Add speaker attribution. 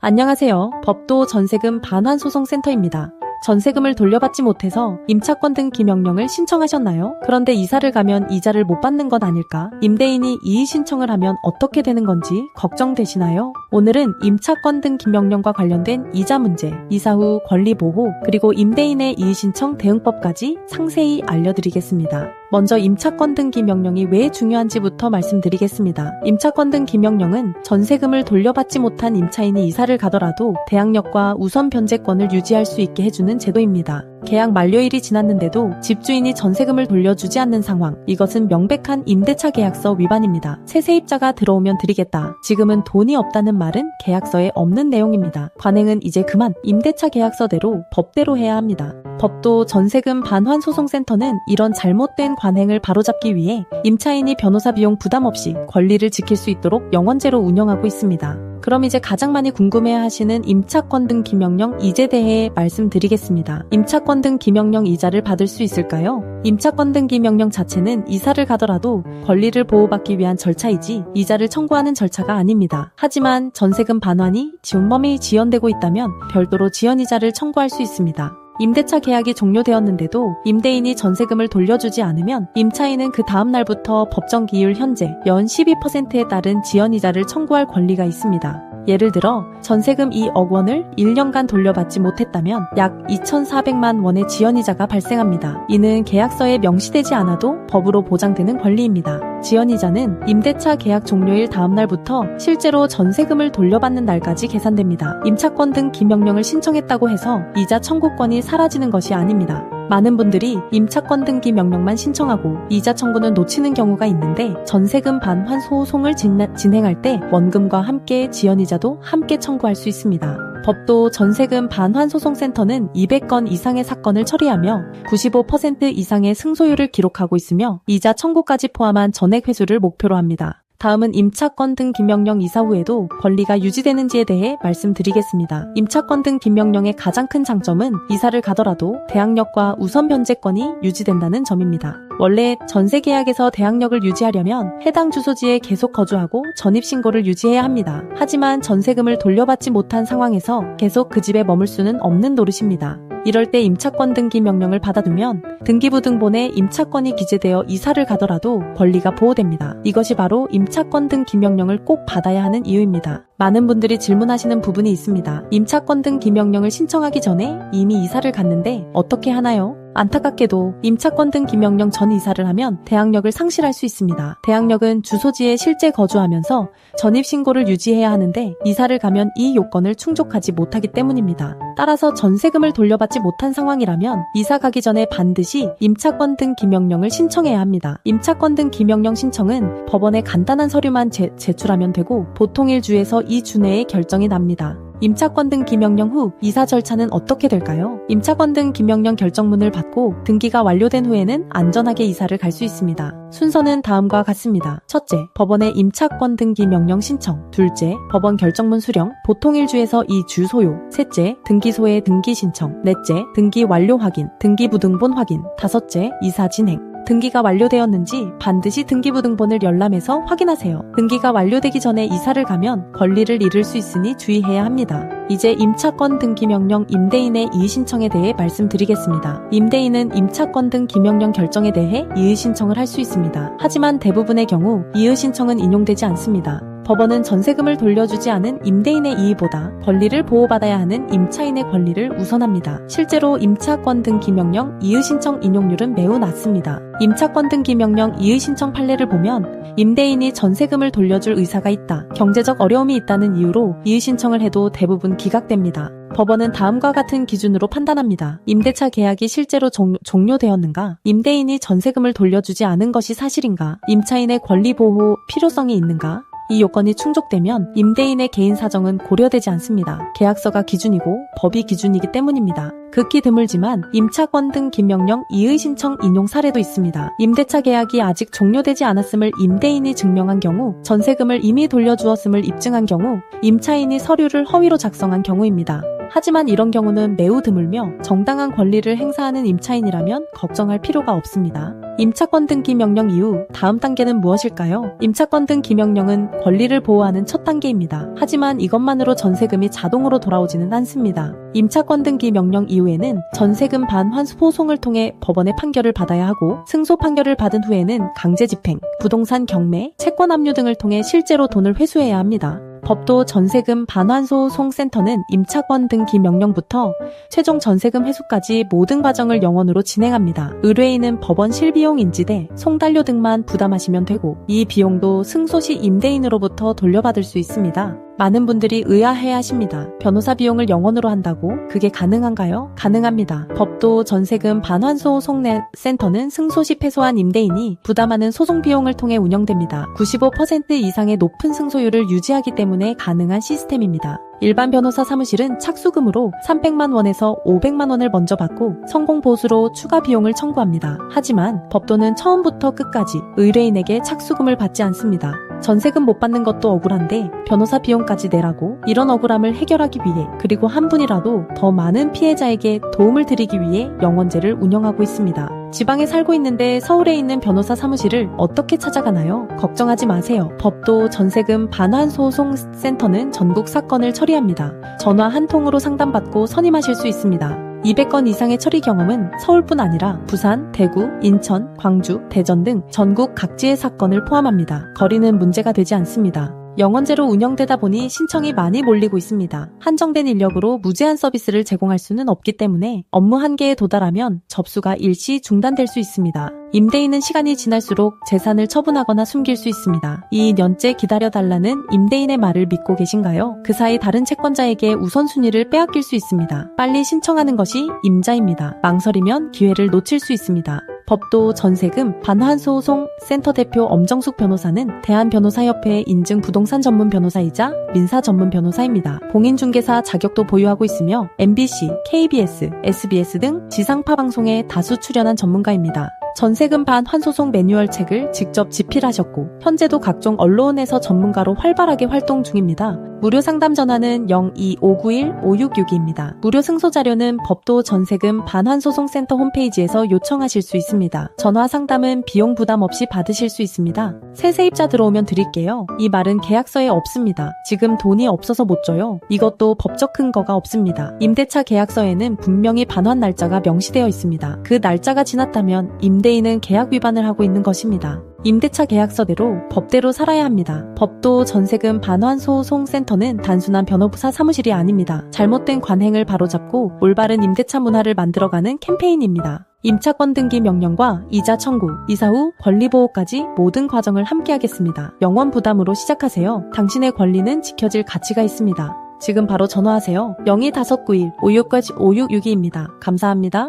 Speaker 1: 안녕하세요. 법도 전세금 반환소송센터입니다. 전세금을 돌려받지 못해서 임차권 등기 명령을 신청하셨나요? 그런데 이사를 가면 이자를 못 받는 건 아닐까? 임대인이 이의 신청을 하면 어떻게 되는 건지 걱정되시나요? 오늘은 임차권 등기 명령과 관련된 이자 문제, 이사 후 권리 보호, 그리고 임대인의 이의 신청 대응법까지 상세히 알려드리겠습니다. 먼저 임차권 등기 명령이 왜 중요한지부터 말씀드리겠습니다. 임차권 등기 명령은 전세금을 돌려받지 못한 임차인이 이사를 가더라도 대항력과 우선 변제권을 유지할 수 있게 해주는 제도입니다. 계약 만료일이 지났는데도 집주인이 전세금을 돌려주지 않는 상황, 이것은 명백한 임대차 계약서 위반입니다. 새 세입자가 들어오면 드리겠다. 지금은 돈이 없다는 말은 계약서에 없는 내용입니다. 관행은 이제 그만 임대차 계약서대로 법대로 해야 합니다. 법도 전세금 반환소송센터는 이런 잘못된 관행을 바로잡기 위해 임차인이 변호사 비용 부담 없이 권리를 지킬 수 있도록 영원제로 운영하고 있습니다. 그럼 이제 가장 많이 궁금해하시는 임차권 등기 명령 이자에 대해 말씀드리겠습니다. 임차권 등기 명령 이자를 받을 수 있을까요? 임차권 등기 명령 자체는 이사를 가더라도 권리를 보호받기 위한 절차이지 이자를 청구하는 절차가 아닙니다. 하지만 전세금 반환이 지원범위 지연되고 있다면 별도로 지연이자를 청구할 수 있습니다. 임대차 계약이 종료되었는데도 임대인이 전세금을 돌려주지 않으면 임차인은 그 다음 날부터 법정 기율 현재 연 12%에 따른 지연이자를 청구할 권리가 있습니다. 예를 들어 전세금 2억 원을 1년간 돌려받지 못했다면 약 2,400만 원의 지연이자가 발생합니다. 이는 계약서에 명시되지 않아도 법으로 보장되는 권리입니다. 지연이자는 임대차 계약 종료일 다음 날부터 실제로 전세금을 돌려받는 날까지 계산됩니다. 임차권 등 기명령을 신청했다고 해서 이자 청구권이 사라지는 것이 아닙니다. 많은 분들이 임차권 등기 명령만 신청하고 이자 청구는 놓치는 경우가 있는데 전세금 반환 소송을 진행할 때 원금과 함께 지연이자도 함께 청구할 수 있습니다. 법도 전세금 반환소송센터는 200건 이상의 사건을 처리하며 95% 이상의 승소율을 기록하고 있으며 이자 청구까지 포함한 전액 회수를 목표로 합니다. 다음은 임차권 등 기명령 이사 후에도 권리가 유지되는지에 대해 말씀드리겠습니다. 임차권 등 기명령의 가장 큰 장점은 이사를 가더라도 대항력과 우선 변제권이 유지된다는 점입니다. 원래 전세계약에서 대항력을 유지하려면 해당 주소지에 계속 거주하고 전입신고를 유지해야 합니다. 하지만 전세금을 돌려받지 못한 상황에서 계속 그 집에 머물 수는 없는 노릇입니다. 이럴 때 임차권 등기 명령을 받아두면 등기부등본에 임차권이 기재되어 이사를 가더라도 권리가 보호됩니다. 이것이 바로 임차권 등기 명령을 꼭 받아야 하는 이유입니다. 많은 분들이 질문하시는 부분이 있습니다. 임차권 등기 명령을 신청하기 전에 이미 이사를 갔는데 어떻게 하나요? 안타깝게도 임차권 등기 명령 전 이사를 하면 대항력을 상실할 수 있습니다. 대항력은 주소지에 실제 거주하면서 전입신고를 유지해야 하는데 이사를 가면 이 요건을 충족하지 못하기 때문입니다. 따라서 전세금을 돌려받지 못한 상황이라면 이사 가기 전에 반드시 임차권 등기 명령을 신청해야 합니다. 임차권 등기 명령 신청은 법원에 간단한 서류만 제출하면 되고 보통 1주에서 2주 내에 결정이 납니다. 임차권 등 기명령 후 이사 절차는 어떻게 될까요? 임차권 등 기명령 결정문을 받고 등기가 완료된 후에는 안전하게 이사를 갈 수 있습니다. 순서는 다음과 같습니다. 첫째, 법원에 임차권 등기 명령 신청. 둘째, 법원 결정문 수령, 보통 1주에서 2주 소요. 셋째, 등기소에 등기 신청. 넷째, 등기 완료 확인, 등기부등본 확인. 다섯째, 이사 진행. 등기가 완료되었는지 반드시 등기부등본을 열람해서 확인하세요. 등기가 완료되기 전에 이사를 가면 권리를 잃을 수 있으니 주의해야 합니다. 이제 임차권 등기 명령 임대인의 이의 신청에 대해 말씀드리겠습니다. 임대인은 임차권 등기 명령 결정에 대해 이의 신청을 할 수 있습니다. 하지만 대부분의 경우 이의 신청은 인용되지 않습니다. 법원은 전세금을 돌려주지 않은 임대인의 이의보다 권리를 보호받아야 하는 임차인의 권리를 우선합니다. 실제로 임차권 등기 명령 이의 신청 인용률은 매우 낮습니다. 임차권 등기 명령 이의 신청 판례를 보면 임대인이 전세금을 돌려줄 의사가 있다, 경제적 어려움이 있다는 이유로 이의 신청을 해도 대부분 기각됩니다. 법원은 다음과 같은 기준으로 판단합니다. 임대차 계약이 실제로 종료되었는가? 임대인이 전세금을 돌려주지 않은 것이 사실인가? 임차인의 권리 보호 필요성이 있는가? 이 요건이 충족되면 임대인의 개인 사정은 고려되지 않습니다. 계약서가 기준이고 법이 기준이기 때문입니다. 극히 드물지만 임차권 등 기명령 이의 신청 인용 사례도 있습니다. 임대차 계약이 아직 종료되지 않았음을 임대인이 증명한 경우, 전세금을 이미 돌려주었음을 입증한 경우, 임차인이 서류를 허위로 작성한 경우입니다. 하지만 이런 경우는 매우 드물며 정당한 권리를 행사하는 임차인이라면 걱정할 필요가 없습니다. 임차권 등기 명령 이후 다음 단계는 무엇일까요? 임차권 등기 명령은 권리를 보호하는 첫 단계입니다. 하지만 이것만으로 전세금이 자동으로 돌아오지는 않습니다. 임차권 등기 명령 이후에는 전세금 반환수 소송을 통해 법원의 판결을 받아야 하고, 승소 판결을 받은 후에는 강제 집행, 부동산 경매, 채권 압류 등을 통해 실제로 돈을 회수해야 합니다. 법도 전세금 반환소송센터는 임차권 등기 명령부터 최종 전세금 회수까지 모든 과정을 영원으로 진행합니다. 의뢰인은 법원 실비용 인지대, 송달료 등만 부담하시면 되고, 이 비용도 승소 시 임대인으로부터 돌려받을 수 있습니다. 많은 분들이 의아해하십니다. 변호사 비용을 영원으로 한다고? 그게 가능한가요? 가능합니다. 법도 전세금 반환소송센터는 승소 시 패소한 임대인이 부담하는 소송 비용을 통해 운영됩니다. 95% 이상의 높은 승소율을 유지하기 때문에 가능한 시스템입니다. 일반 변호사 사무실은 착수금으로 300만 원에서 500만 원을 먼저 받고 성공 보수로 추가 비용을 청구합니다. 하지만 법도는 처음부터 끝까지 의뢰인에게 착수금을 받지 않습니다. 전세금 못 받는 것도 억울한데 변호사 비용까지 내라고? 이런 억울함을 해결하기 위해, 그리고 한 분이라도 더 많은 피해자에게 도움을 드리기 위해 영원제를 운영하고 있습니다. 지방에 살고 있는데 서울에 있는 변호사 사무실을 어떻게 찾아가나요? 걱정하지 마세요. 법도 전세금 반환소송센터는 전국 사건을 처리합니다. 전화 한 통으로 상담받고 선임하실 수 있습니다. 200건 이상의 처리 경험은 서울뿐 아니라 부산, 대구, 인천, 광주, 대전 등 전국 각지의 사건을 포함합니다. 거리는 문제가 되지 않습니다. 영원제로 운영되다 보니 신청이 많이 몰리고 있습니다. 한정된 인력으로 무제한 서비스를 제공할 수는 없기 때문에 업무 한계에 도달하면 접수가 일시 중단될 수 있습니다. 임대인은 시간이 지날수록 재산을 처분하거나 숨길 수 있습니다. 2년째 기다려달라는 임대인의 말을 믿고 계신가요? 그 사이 다른 채권자에게 우선순위를 빼앗길 수 있습니다. 빨리 신청하는 것이 임자입니다. 망설이면 기회를 놓칠 수 있습니다. 법도 전세금 반환소송센터 대표 엄정숙 변호사는 대한변호사협회 인증 부동산 전문 변호사이자 민사 전문 변호사입니다. 공인중개사 자격도 보유하고 있으며 MBC, KBS, SBS 등 지상파 방송에 다수 출연한 전문가입니다. 전세금 반환소송 매뉴얼 책을 직접 집필하셨고, 현재도 각종 언론에서 전문가로 활발하게 활동 중입니다. 무료 상담 전화는 02-591-5662입니다. 무료 승소 자료는 법도 전세금 반환소송센터 홈페이지에서 요청하실 수 있습니다. 전화 상담은 비용 부담 없이 받으실 수 있습니다. 새 세입자 들어오면 드릴게요. 이 말은 계약서에 없습니다. 지금 돈이 없어서 못 줘요. 이것도 법적 근거가 없습니다. 임대차 계약서에는 분명히 반환 날짜가 명시되어 있습니다. 그 날짜가 지났다면 임대인은 계약 위반을 하고 있는 것입니다. 임대차 계약서대로 법대로 살아야 합니다. 법도 전세금 반환소송센터는 단순한 변호사 사무실이 아닙니다. 잘못된 관행을 바로잡고 올바른 임대차 문화를 만들어가는 캠페인입니다. 임차권 등기 명령과 이자 청구, 이사 후 권리보호까지 모든 과정을 함께하겠습니다. 영원 부담으로 시작하세요. 당신의 권리는 지켜질 가치가 있습니다. 지금 바로 전화하세요. 02-591-5662입니다. 감사합니다.